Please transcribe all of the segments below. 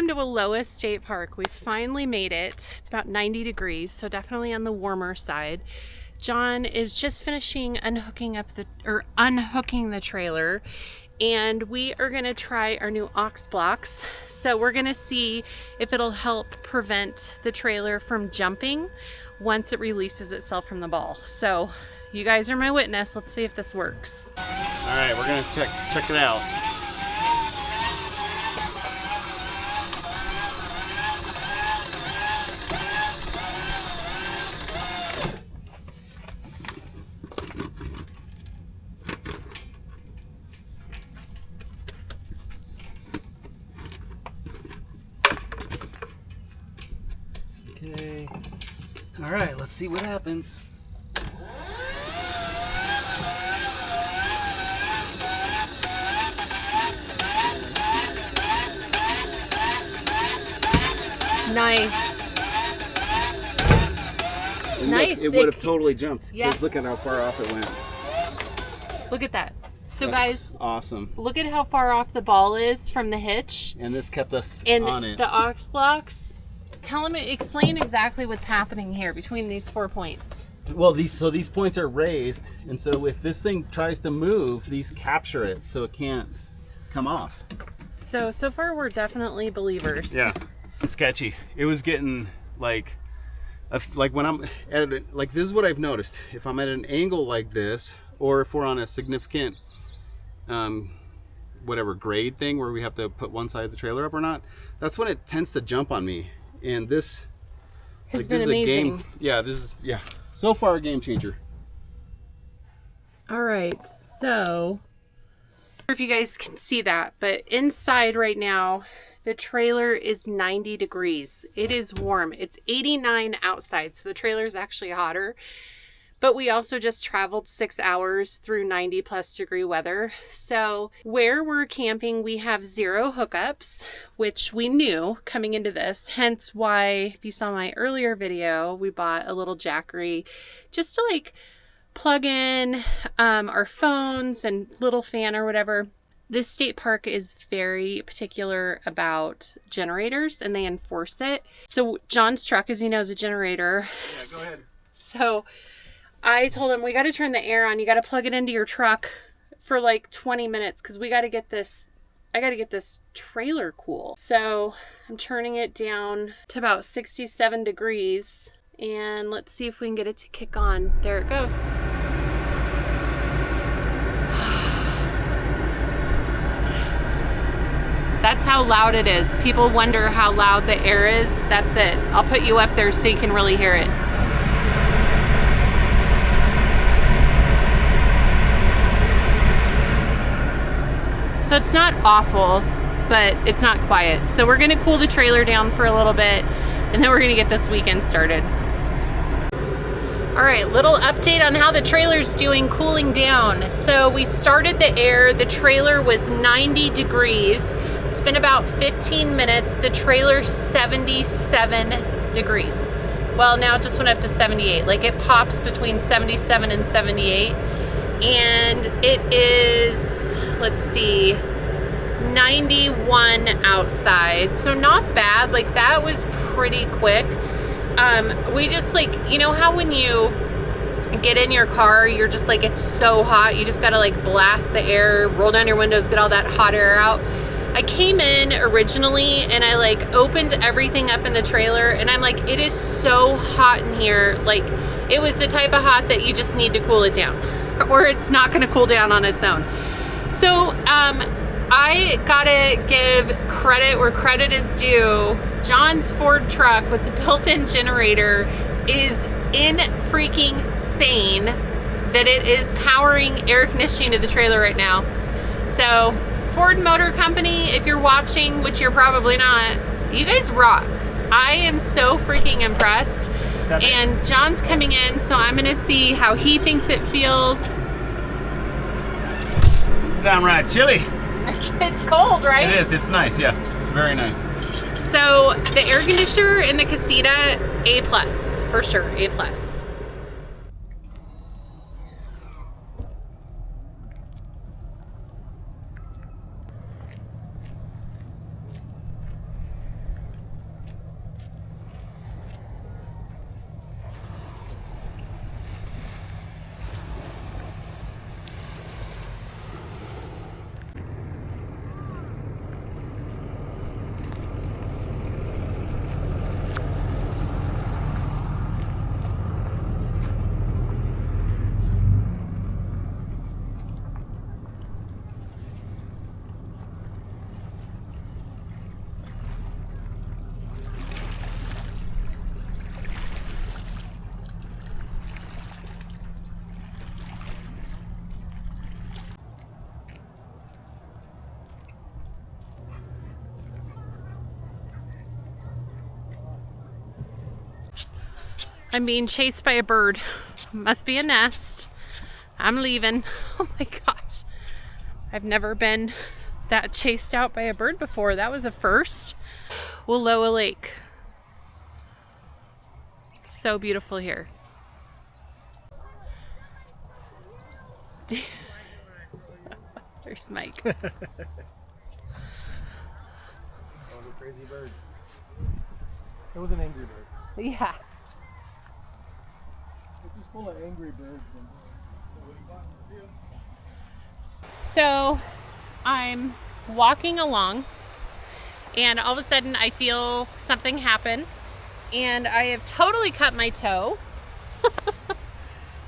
Welcome to Wallowa State Park. We finally made it. It's about 90 degrees, so definitely on the warmer side. John is just finishing unhooking the trailer, and we are gonna try our new aux blocks. So we're gonna see if it'll help prevent the trailer from jumping once it releases itself from the ball. So you guys are my witness. Let's see if this works. All right, we're gonna check it out. Okay. All right, let's see what happens. Nice. And Nice. Look, it would have totally jumped. Yeah. Because look at how far off it went. Look at that. So That's guys, awesome. look at how far off the ball is from the hitch. And this kept us And on it. the aux blocks, explain exactly what's happening here between these 4 points. Well, these points are raised, and so if this thing tries to move, these capture it, so it can't come off. So far we're definitely believers. Yeah, it's sketchy. It was getting like when I'm at like this is what I've noticed. If I'm at an angle like this, or if we're on a significant whatever grade thing where we have to put one side of the trailer up or not, that's when it tends to jump on me. And this has been amazing. A game. Yeah, this is so far a game changer. All right, so I don't know if you guys can see that, but inside right now the trailer is 90 degrees. It is warm. It's 89 outside, so the trailer is actually hotter. But we also just traveled 6 hours through 90+ degree weather. So where we're camping, we have 0 hookups, which we knew coming into this. Hence why, if you saw my earlier video, we bought a little Jackery just to like plug in our phones and little fan or whatever. This state park is very particular about generators, and they enforce it. So John's truck, as you know, is a generator. Yeah, go ahead. So I told him, we got to turn the air on. You got to plug it into your truck for like 20 minutes because I got to get this trailer cool. So I'm turning it down to about 67 degrees, and let's see if we can get it to kick on. There it goes. That's how loud it is. People wonder how loud the air is. That's it. I'll put you up there so you can really hear it. So it's not awful, but it's not quiet. So we're gonna cool the trailer down for a little bit, and then we're gonna get this weekend started. All right, little update on how the trailer's doing cooling down. So we started the air, the trailer was 90 degrees. It's been about 15 minutes. The trailer's 77 degrees. Well, now it just went up to 78. Like it pops between 77 and 78. And it is, let's see, 91 outside. So not bad. Like that was pretty quick. We just like, you know how when you get in your car, you're just like, it's so hot. You just gotta like blast the air, roll down your windows, get all that hot air out. I came in originally and I like opened everything up in the trailer, and I'm like, it is so hot in here. Like it was the type of hot that you just need to cool it down or it's not gonna cool down on its own. So I gotta give credit where credit is due. John's Ford truck with the built-in generator is in freaking sane that it is powering air conditioning to the trailer right now. So Ford Motor Company, if you're watching, which you're probably not, you guys rock. I am so freaking impressed. And John's coming in, so I'm gonna see how he thinks it feels. Downright chilly. It's cold, right? It is. It's nice. Yeah, it's very nice. So the air conditioner in the Casita, A+, for sure, A+. I'm being chased by a bird. Must be a nest. I'm leaving. Oh my gosh. I've never been that chased out by a bird before. That was a first. Wallowa Lake. It's so beautiful here. There's Mike. Oh, the crazy bird. It was an angry bird. Yeah. It's just full of angry birds. So I'm walking along and all of a sudden I feel something happen and I have totally cut my toe.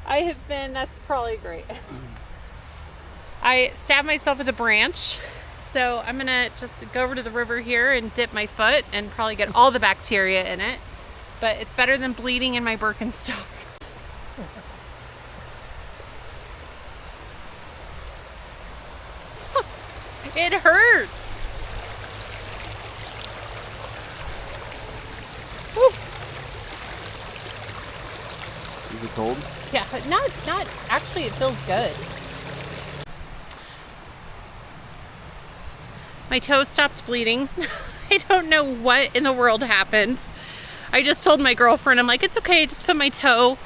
That's probably great. I stabbed myself with a branch. So I'm gonna just go over to the river here and dip my foot and probably get all the bacteria in it. But it's better than bleeding in my Birkenstock. It hurts. Woo. Is it cold? Yeah, but not actually, it feels good. My toe stopped bleeding. I don't know what in the world happened. I just told my girlfriend, I'm like, it's okay, just put my toe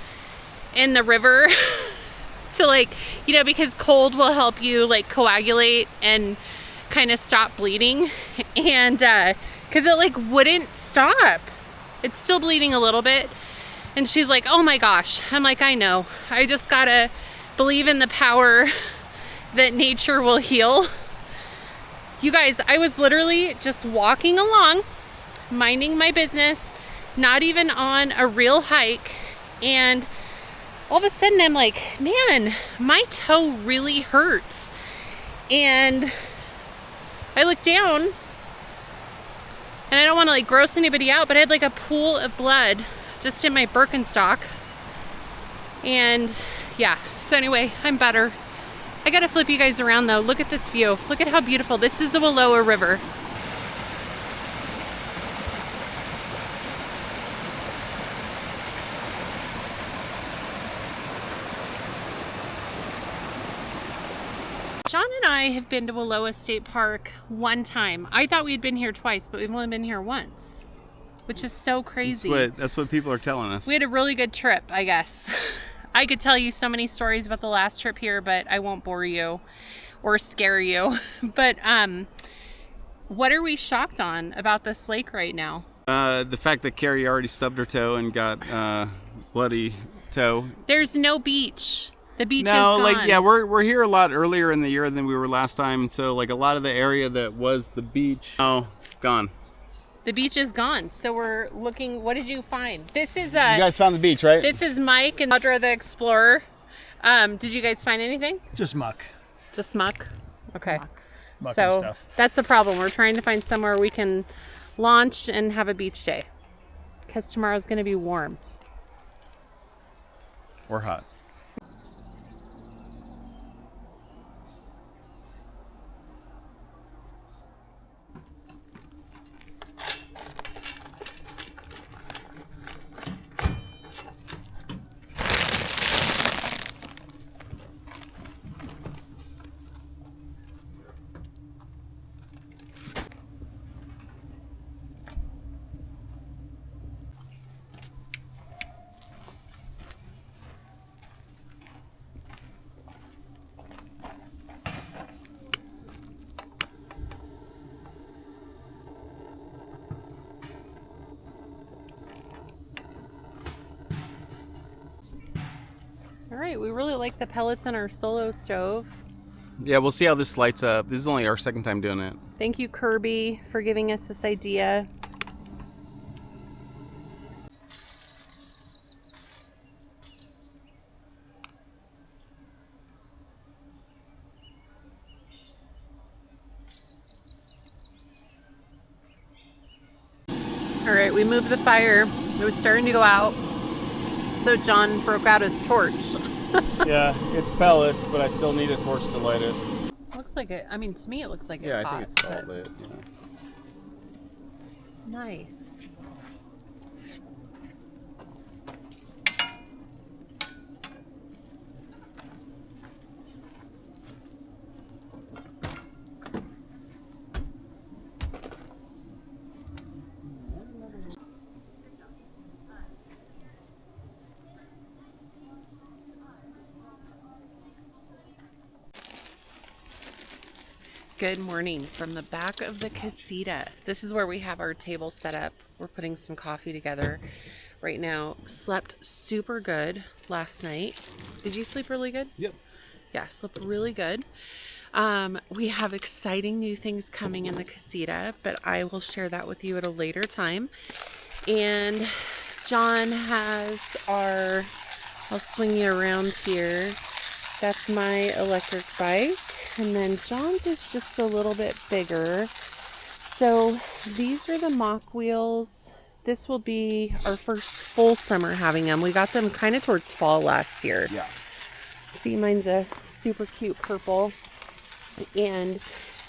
in the river to like, you know, because cold will help you like coagulate and kind of stop bleeding. And because it like wouldn't stop. It's still bleeding a little bit. And she's like, oh my gosh. I'm like, I know. I just gotta believe in the power that nature will heal. You guys, I was literally just walking along, minding my business, not even on a real hike. And all of a sudden I'm like, man, my toe really hurts. And I looked down and I don't want to like gross anybody out, but I had like a pool of blood just in my Birkenstock. And yeah, so anyway, I'm better. I gotta flip you guys around though. Look at this view. Look at how beautiful. This is the Wallowa River. John and I have been to Wallowa State Park one time. I thought we'd been here twice, but we've only been here once, which is so crazy. That's what people are telling us. We had a really good trip, I guess. I could tell you so many stories about the last trip here, but I won't bore you or scare you. But what are we shocked on about this lake right now? The fact that Carrie already stubbed her toe and got bloody toe. There's no beach. The beach is No, gone. like, yeah, we're here a lot earlier in the year than we were last time. So, like, a lot of the area that was the beach, gone. The beach is gone. So we're looking. What did you find? This is You guys found the beach, right? This is Mike and Audra the Explorer. Did you guys find anything? Just muck. Just muck? Okay. Muck So and stuff. that's the problem. We're trying to find somewhere we can launch and have a beach day. Because tomorrow's going to be warm. Or hot. All right, we really like the pellets in our solo stove. Yeah, we'll see how this lights up. This is only our second time doing it. Thank you, Kirby, for giving us this idea. All right, we moved the fire. It was starting to go out. So John broke out his torch. Yeah, it's pellets, but I still need a torch to light it. Looks like it. I mean, to me, it looks like it's Yeah, hot. I think it's all but- lit. Yeah. Nice. Good morning from the back of the Casita. This is where we have our table set up. We're putting some coffee together right now. Slept super good last night. Did you sleep really good? Yep. Yeah, slept really good. We have exciting new things coming in the Casita, but I will share that with you at a later time. And John has our, I'll swing you around here. That's my electric bike. And then John's is just a little bit bigger. So these are the mock wheels. This will be our first full summer having them. We got them kind of towards fall last year. Yeah. See, mine's a super cute purple. And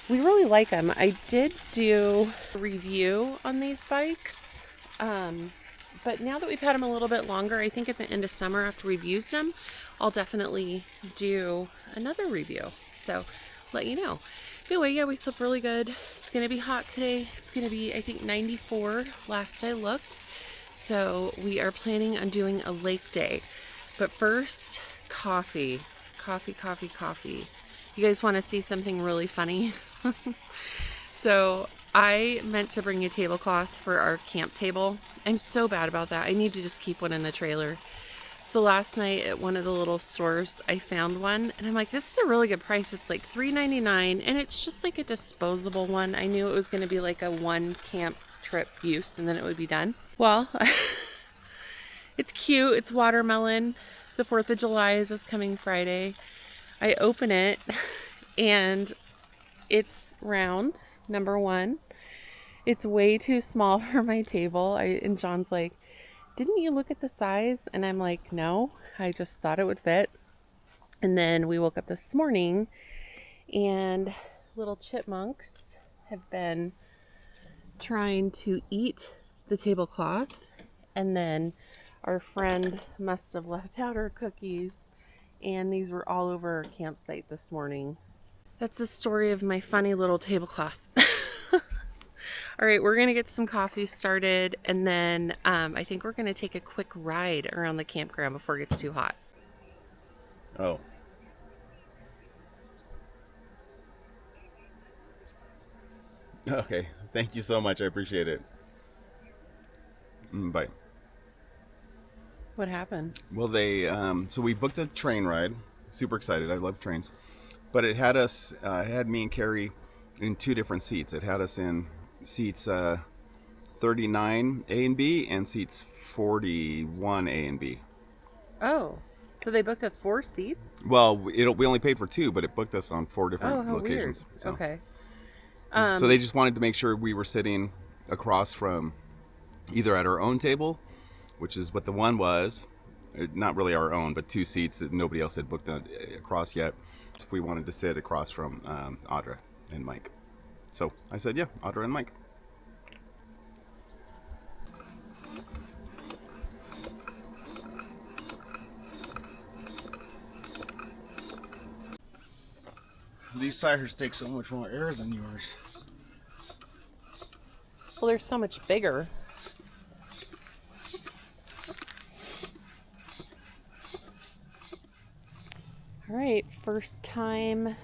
we really like them. I did do a review on these bikes. But now that we've had them a little bit longer, I think at the end of summer after we've used them, I'll definitely do another review. So let you know. Anyway, yeah, we slept really good. It's going to be hot today. It's going to be, I think, 94 last I looked. So we are planning on doing a lake day. But first, coffee. Coffee, coffee, coffee. You guys want to see something really funny? So I meant to bring a tablecloth for our camp table. I'm so bad about that. I need to just keep one in the trailer. So last night at one of the little stores, I found one and I'm like, this is a really good price. It's like $3.99 and it's just like a disposable one. I knew it was going to be like a one camp trip use and then it would be done. Well, it's cute. It's watermelon. The 4th of July is this coming Friday. I open it and it's round, number one. It's way too small for my table. And John's like, didn't you look at the size? And I'm like, no, I just thought it would fit. And then we woke up this morning and little chipmunks have been trying to eat the tablecloth. And then our friend must have left out her cookies. And these were all over our campsite this morning. That's the story of my funny little tablecloth. All right, we're going to get some coffee started, and then I think we're going to take a quick ride around the campground before it gets too hot. Oh. Okay. Thank you so much. I appreciate it. Bye. What happened? Well, so we booked a train ride. Super excited. I love trains. But it had us, it had me and Carrie in two different seats. It had us in seats 39 A and B and seats 41 A and B. Oh, so they booked us 4 seats? Well, we only paid for 2, but it booked us on 4 different locations. Weird. So. Okay. So they just wanted to make sure we were sitting across from either at our own table, which is what the one was, not really our own, but 2 seats that nobody else had booked across yet. So if we wanted to sit across from Audra and Mike. So I said, yeah, Audra and Mike. These tires take so much more air than yours. Well, they're so much bigger. All right, first time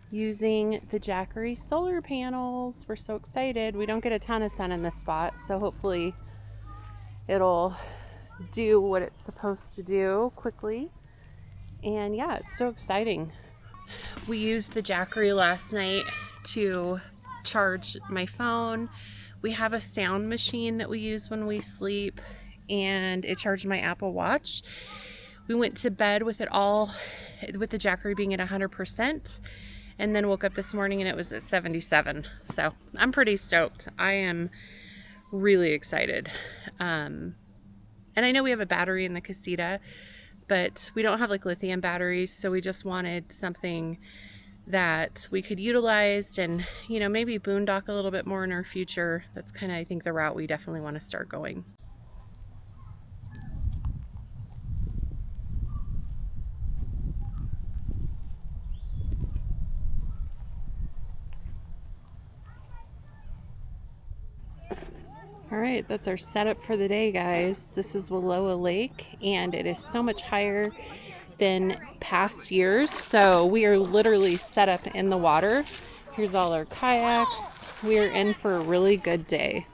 using the Jackery solar panels. We're so excited. We don't get a ton of sun in this spot, so hopefully it'll do what it's supposed to do quickly. And yeah, it's so exciting. We used the Jackery last night to charge my phone. We have a sound machine that we use when we sleep, and it charged my Apple Watch. We went to bed with it all, with the Jackery being at 100%, and then woke up this morning and it was at 77. So I'm pretty stoked. I am really excited. And I know we have a battery in the Casita, but we don't have like lithium batteries. So we just wanted something that we could utilize and, you know, maybe boondock a little bit more in our future. That's kind of, I think, the route we definitely want to start going. All right, that's our setup for the day, guys. This is Wallowa Lake, and it is so much higher than past years. So we are literally set up in the water. Here's all our kayaks. We are in for a really good day.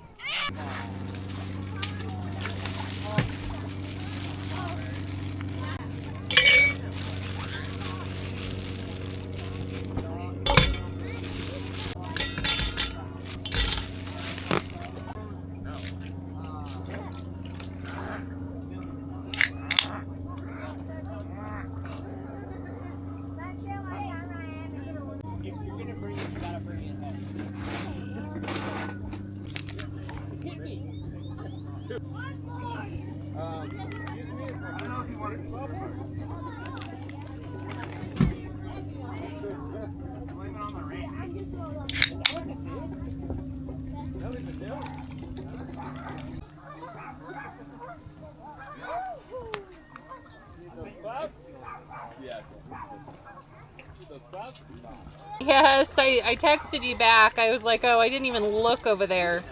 Yes, I texted you back. I was like, oh, I didn't even look over there.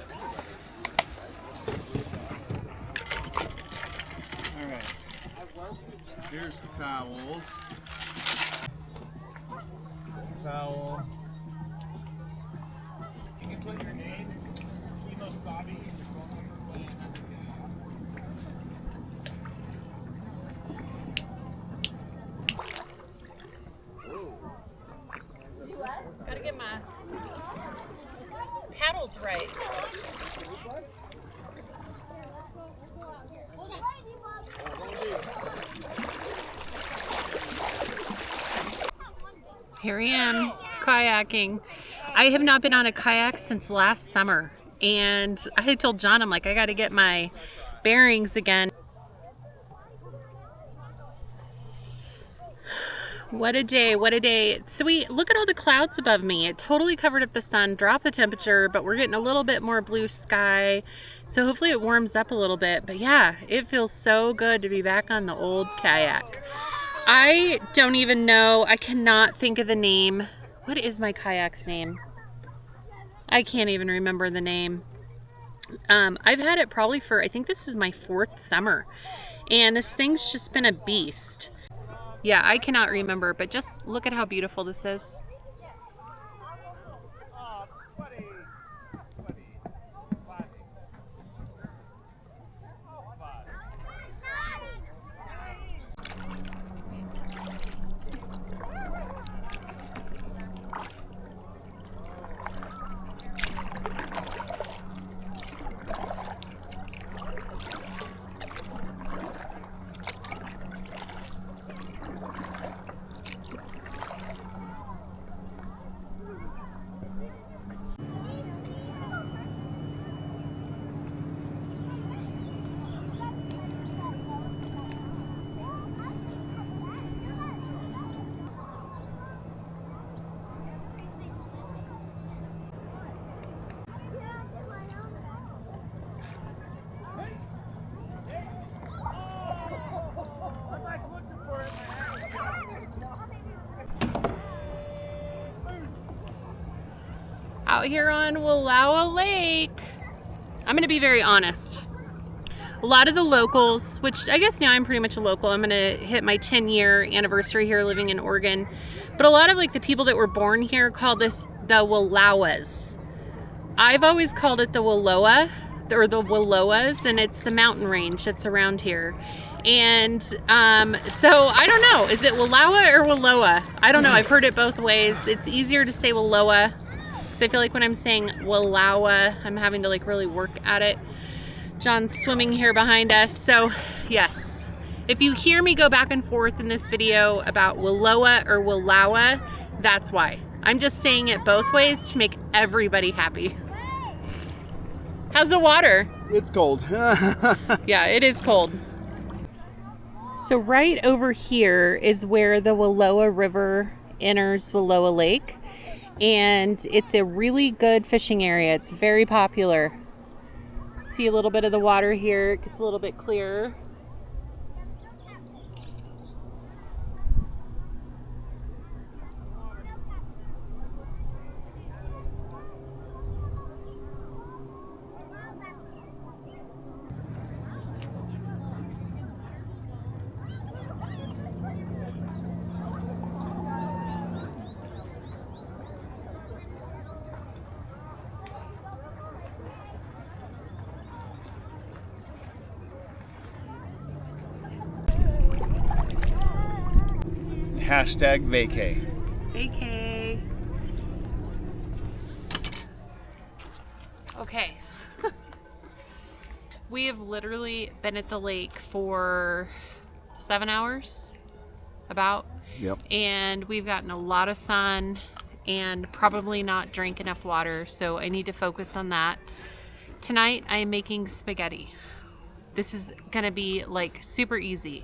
All right. Here's the towels. Towel. You can put your name. Gotta get my paddles right. Here I am, kayaking. I have not been on a kayak since last summer. And I had told John, I'm like, I gotta get my bearings again. What a day, what a day. So look at all the clouds above me. It totally covered up the sun, dropped the temperature, but we're getting a little bit more blue sky. So hopefully it warms up a little bit. But yeah, it feels so good to be back on the old kayak. I don't even know, I cannot think of the name. What is my kayak's name? I can't even remember the name. I've had it probably for, I think this is my 4th summer. And this thing's just been a beast. Yeah, I cannot remember, but just look at how beautiful this is. Out here on Wallowa Lake. I'm gonna be very honest. A lot of the locals, which I guess now I'm pretty much a local, I'm gonna hit my 10-year anniversary here living in Oregon. But a lot of like the people that were born here call this the Wallowas. I've always called it the Wallowa, or the Wallowas, and it's the mountain range that's around here. And so I don't know, is it Wallowa or Wallowa? I don't know, I've heard it both ways. It's easier to say Wallowa. I feel like when I'm saying Wallowa, I'm having to like really work at it. John's swimming here behind us. So yes, if you hear me go back and forth in this video about Wallowa or Wallowa, that's why. I'm just saying it both ways to make everybody happy. How's the water? It's cold. Yeah, it is cold. So right over here is where the Wallowa River enters Wallowa Lake. And it's a really good fishing area. It's very popular. See a little bit of the water here. It gets a little bit clearer. Hashtag vacay. vacay. Okay. We have literally been at the lake for 7 hours, about. Yep. And we've gotten a lot of sun and probably not drank enough water, so I need to focus on that. Tonight I am making spaghetti. This is gonna be like super easy.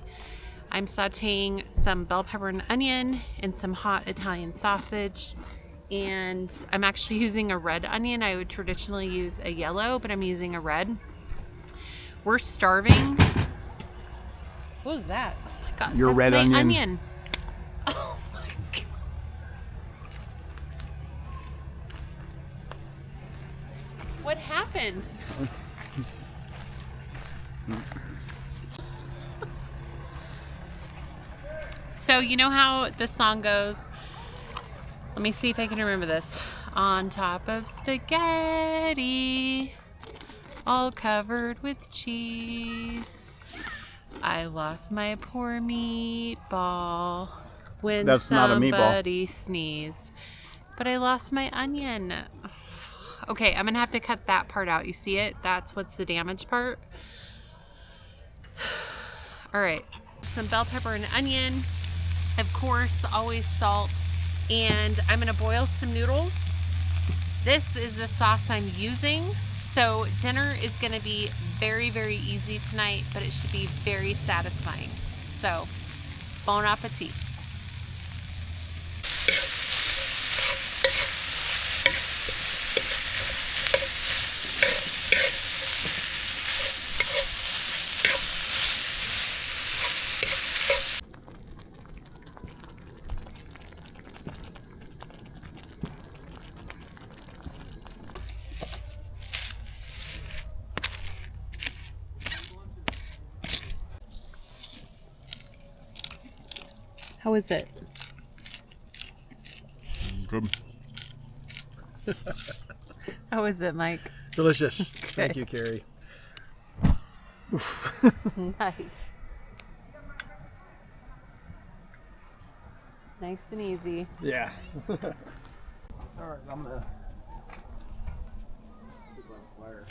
I'm sauteing some bell pepper and onion and some hot Italian sausage. And I'm actually using a red onion. I would traditionally use a yellow, but I'm using a red. We're starving. What was that? Oh my God, Your that's red my onion. Oh my God. What happened? So you know how the song goes? Let me see if I can remember this. On top of spaghetti, all covered with cheese, I lost my poor meatball when That's not a meatball. somebody sneezed. But I lost my onion. Okay, I'm gonna have to cut that part out. You see it? That's what's the damaged part. All right, some bell pepper and onion. Of course, always salt. And I'm gonna boil some noodles. This is the sauce I'm using. So dinner is gonna be very, very easy tonight, but it should be very satisfying. So, bon appetit. How is it? Good. How is it, Mike? Delicious. Thank you, Carrie. Nice. Nice and easy. Yeah. All right, I'm gonna put my fire.